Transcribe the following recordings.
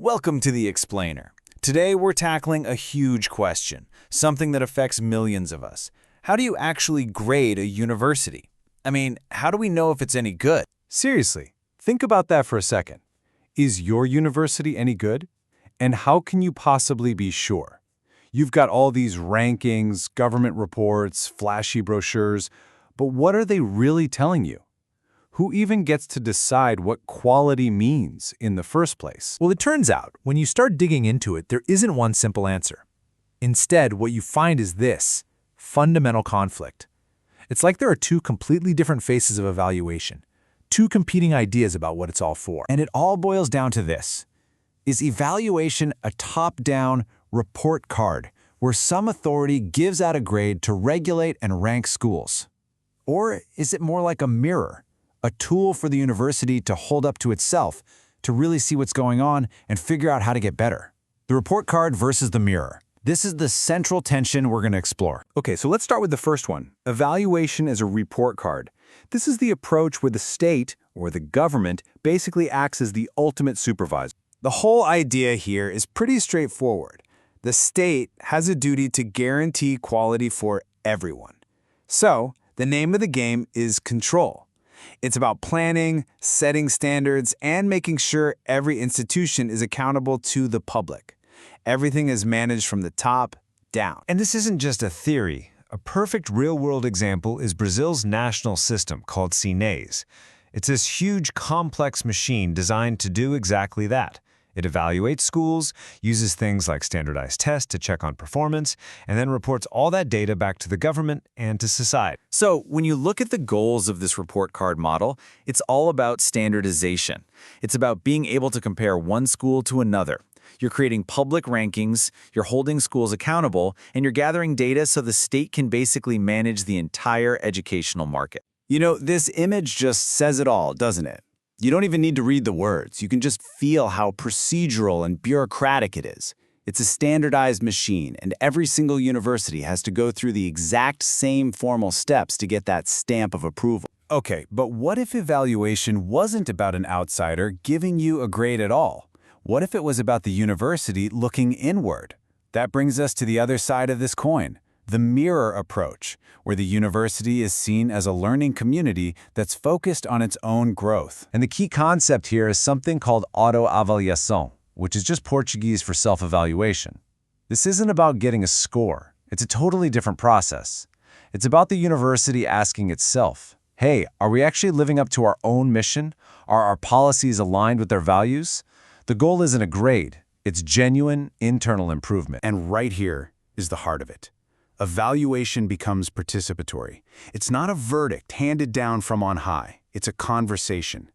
Welcome to The Explainer. Today we're tackling a huge question, something that affects millions of us. How do you actually grade a university? I mean, how do we know if it's any good? Seriously, think about that for a second. Is your university any good? And how can you possibly be sure? You've got all these rankings, government reports, flashy brochures, but what are they really telling you? Who even gets to decide what quality means in the first place? Well, it turns out, when you start digging into it, there isn't one simple answer. Instead, what you find is this: fundamental conflict. It's like there are two completely different faces of evaluation, two competing ideas about what it's all for. And it all boils down to this. Is evaluation a top-down report card where some authority gives out a grade to regulate and rank schools? Or is it more like a mirror, a tool for the university to hold up to itself, to really see what's going on and figure out how to get better? The report card versus the mirror. This is the central tension we're going to explore. Okay, so let's start with the first one. Evaluation as a report card. This is the approach where the state, or the government, basically acts as the ultimate supervisor. The whole idea here is pretty straightforward. The state has a duty to guarantee quality for everyone. So, the name of the game is control. It's about planning, setting standards, and making sure every institution is accountable to the public. Everything is managed from the top down. And this isn't just a theory. A perfect real-world example is Brazil's national system called SINAES. It's this huge, complex machine designed to do exactly that. It evaluates schools, uses things like standardized tests to check on performance, and then reports all that data back to the government and to society. So, when you look at the goals of this report card model, it's all about standardization. It's about being able to compare one school to another. You're creating public rankings, you're holding schools accountable, and you're gathering data so the state can basically manage the entire educational market. You know, this image just says it all, doesn't it? You don't even need to read the words. You can just feel how procedural and bureaucratic it is. It's a standardized machine, and every single university has to go through the exact same formal steps to get that stamp of approval. Okay, but what if evaluation wasn't about an outsider giving you a grade at all? What if it was about the university looking inward? That brings us to the other side of this coin. The mirror approach, where the university is seen as a learning community that's focused on its own growth. And the key concept here is something called autoavaliação, which is just Portuguese for self-evaluation. This isn't about getting a score. It's a totally different process. It's about the university asking itself, hey, are we actually living up to our own mission? Are our policies aligned with their values? The goal isn't a grade. It's genuine internal improvement. And right here is the heart of it. Evaluation becomes participatory. It's not a verdict handed down from on high. It's a conversation.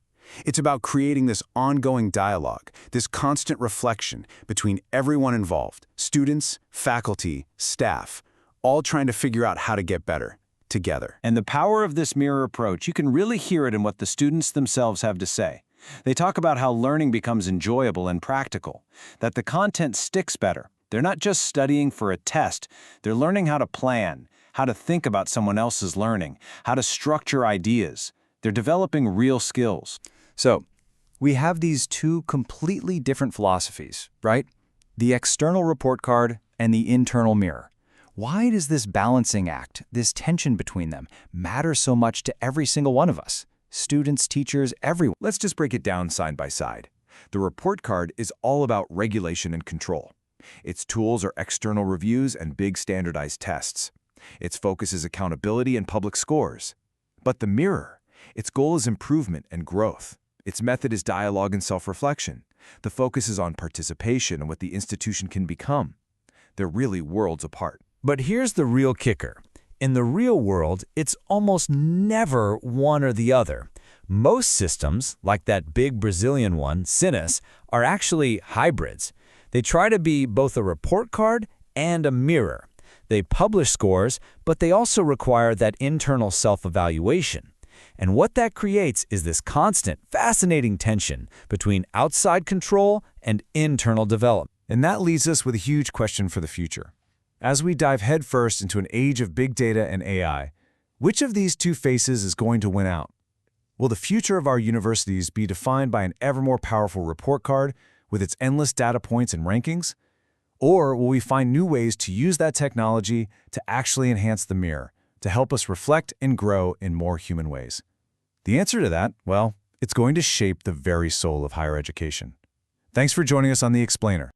It's about creating this ongoing dialogue, this constant reflection between everyone involved, students, faculty, staff, all trying to figure out how to get better together. And the power of this mirror approach, you can really hear it in what the students themselves have to say. They talk about how learning becomes enjoyable and practical, that the content sticks better. They're not just studying for a test. They're learning how to plan, how to think about someone else's learning, how to structure ideas. They're developing real skills. So, we have these two completely different philosophies, right? The external report card and the internal mirror. Why does this balancing act, this tension between them, matter so much to every single one of us? Students, teachers, everyone. Let's just break it down side by side. The report card is all about regulation and control. Its tools are external reviews and big standardized tests. Its focus is accountability and public scores. But the mirror, its goal is improvement and growth. Its method is dialogue and self-reflection. The focus is on participation and what the institution can become. They're really worlds apart. But here's the real kicker. In the real world, it's almost never one or the other. Most systems, like that big Brazilian one, SINAES, are actually hybrids. They try to be both a report card and a mirror. They publish scores, but they also require that internal self-evaluation. And what that creates is this constant, fascinating tension between outside control and internal development. And that leaves us with a huge question for the future. As we dive headfirst into an age of big data and AI, which of these two faces is going to win out? Will the future of our universities be defined by an ever more powerful report card with its endless data points and rankings? Or will we find new ways to use that technology to actually enhance the mirror, to help us reflect and grow in more human ways? The answer to that, well, it's going to shape the very soul of higher education. Thanks for joining us on The Explainer.